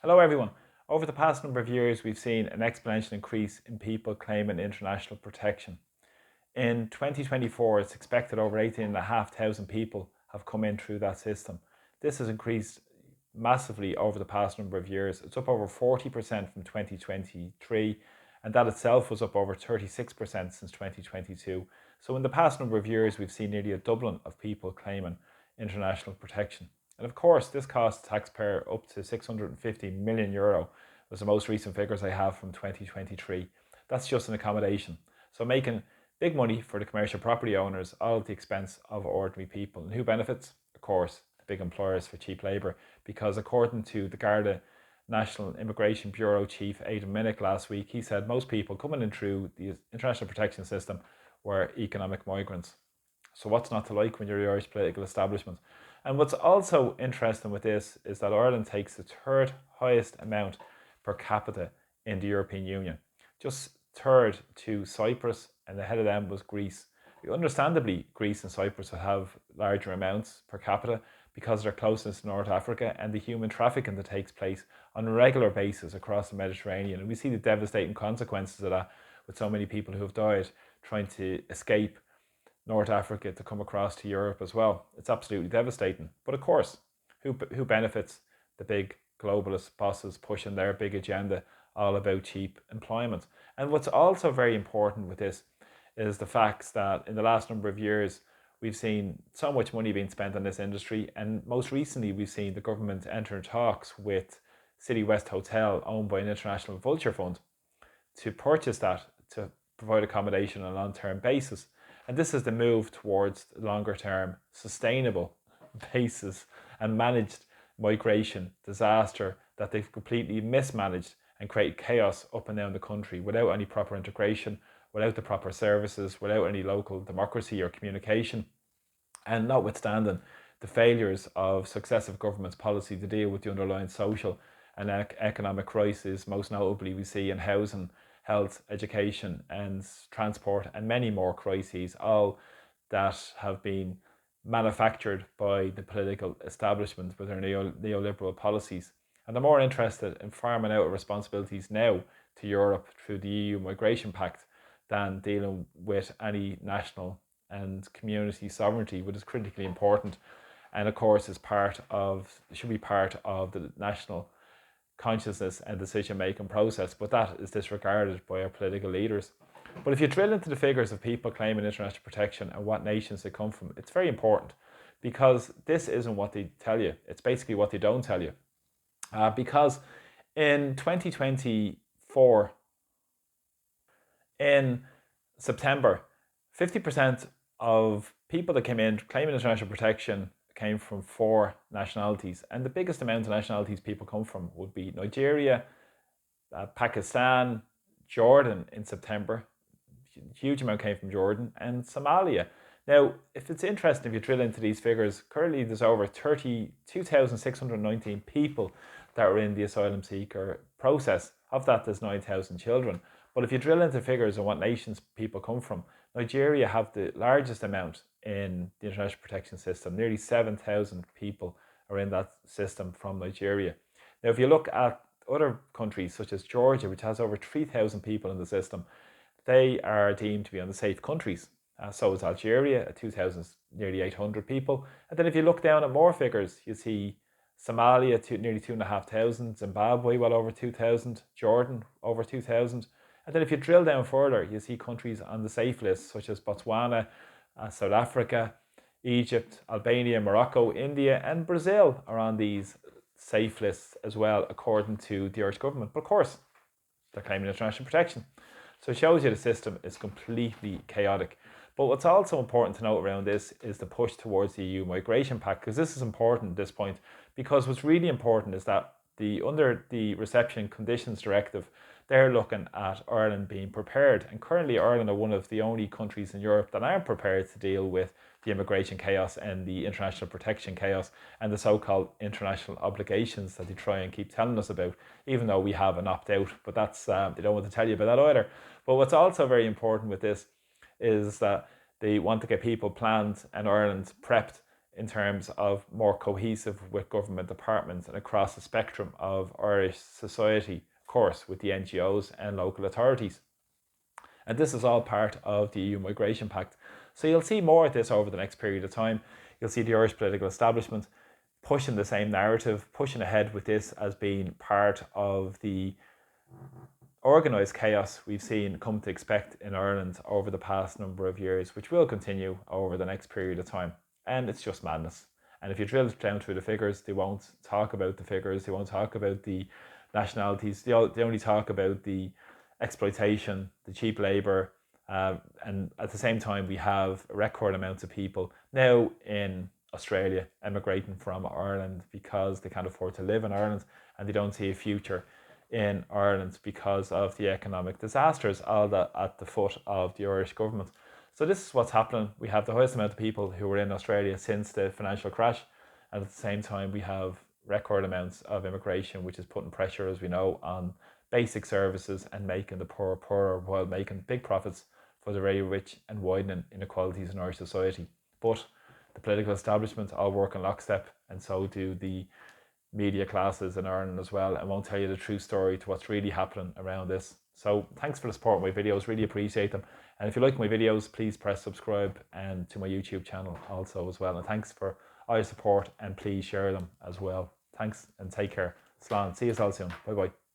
Hello everyone. Over the past number of years, we've seen an exponential increase in people claiming international protection. In 2024, it's expected over 18,500 people have come in through that system. This has increased massively over the past number of years. It's up over 40% from 2023, and that itself was up over 36% since 2022. So in the past number of years, we've seen nearly a doubling of people claiming international protection. And of course, this cost the taxpayer up to €650 million, was the most recent figures I have from 2023. That's just an accommodation. So making big money for the commercial property owners, all at the expense of ordinary people. And who benefits? Of course, the big employers for cheap labour, because according to the Garda National Immigration Bureau Chief Aidan Minnick last week, he said most people coming in through the international protection system were economic migrants. So what's not to like when you're the Irish political establishment? And what's also interesting with this is that Ireland takes the third highest amount per capita in the European Union. Just third to Cyprus, and ahead of them was Greece. Understandably, Greece and Cyprus will have larger amounts per capita because of their closeness to North Africa and the human trafficking that takes place on a regular basis across the Mediterranean. And we see the devastating consequences of that with so many people who have died trying to escape North Africa to come across to Europe as well. It's absolutely devastating. But of course, who benefits? The big globalist bosses pushing their big agenda all about cheap employment. And what's also very important with this is the fact that in the last number of years, we've seen so much money being spent on this industry. And most recently, we've seen the government enter talks with City West Hotel, owned by an international vulture fund, to purchase that to provide accommodation on a long-term basis. And this is the move towards longer-term sustainable basis and managed migration disaster that they've completely mismanaged and created chaos up and down the country without any proper integration, without the proper services, without any local democracy or communication, and notwithstanding the failures of successive governments' policy to deal with the underlying social and economic crisis. Most notably we see in housing, health, education and transport, and many more crises, all that have been manufactured by the political establishment with their neoliberal policies. And they're more interested in farming out responsibilities now to Europe through the EU Migration Pact than dealing with any national and community sovereignty, which is critically important. And of course should be part of the national consciousness and decision-making process, but that is disregarded by our political leaders. But if you drill into the figures of people claiming international protection and what nations they come from, it's very important, because this isn't what they tell you. It's basically what they don't tell you. Because in 2024, in September, 50% of people that came in claiming international protection came from 4 nationalities, and the biggest amount of nationalities people come from would be Nigeria, Pakistan, Jordan in September. Huge amount came from Jordan, and Somalia. Now, if it's interesting, if you drill into these figures, currently there's over 32,619 people that are in the asylum seeker process. Of that, there's 9,000 children. But if you drill into figures on what nations people come from, Nigeria have the largest amount in the international protection system. Nearly 7,000 people are in that system from Nigeria. Now, if you look at other countries such as Georgia, which has over 3,000 people in the system, they are deemed to be on the safe countries. So is Algeria at 2,000, nearly 800 people. And then if you look down at more figures, you see Somalia, nearly 2,500, Zimbabwe, well over 2,000, Jordan, over 2,000. And then if you drill down further, you see countries on the safe list, such as Botswana, South Africa, Egypt, Albania, Morocco, India, and Brazil are on these safe lists as well, according to the Irish government. But of course, they're claiming international protection. So it shows you the system is completely chaotic. But what's also important to note around this is the push towards the EU Migration Pact, because this is important at this point, because what's really important is that under the Reception Conditions Directive, they're looking at Ireland being prepared. And currently Ireland are one of the only countries in Europe that aren't prepared to deal with the immigration chaos and the international protection chaos and the so-called international obligations that they try and keep telling us about, even though we have an opt-out. But that's they don't want to tell you about that either. But what's also very important with this is that they want to get people planned and Ireland prepped in terms of more cohesive with government departments and across the spectrum of Irish society, of course, with the NGOs and local authorities. And this is all part of the EU Migration Pact. So you'll see more of this over the next period of time. You'll see the Irish political establishment pushing the same narrative, pushing ahead with this as being part of the organised chaos we've seen come to expect in Ireland over the past number of years, which will continue over the next period of time. And it's just madness. And if you drill down through the figures, they won't talk about the figures, they won't talk about the nationalities, they only talk about the exploitation, the cheap labour, and at the same time we have record amounts of people now in Australia emigrating from Ireland because they can't afford to live in Ireland and they don't see a future in Ireland because of the economic disasters all that at the foot of the Irish government. So this is what's happening. We have the highest amount of people who were in Australia since the financial crash, and at the same time we have record amounts of immigration, which is putting pressure, as we know, on basic services and making the poor poorer while making big profits for the very rich and widening inequalities in Irish society. But the political establishment all work in lockstep, and so do the media classes in Ireland as well, and won't tell you the true story to what's really happening around this. So thanks for the support of my videos, really appreciate them. And if you like my videos, please press subscribe and to my YouTube channel also as well. And thanks for all your support, and please share them as well. Thanks and take care. Slán. See you all soon. Bye bye.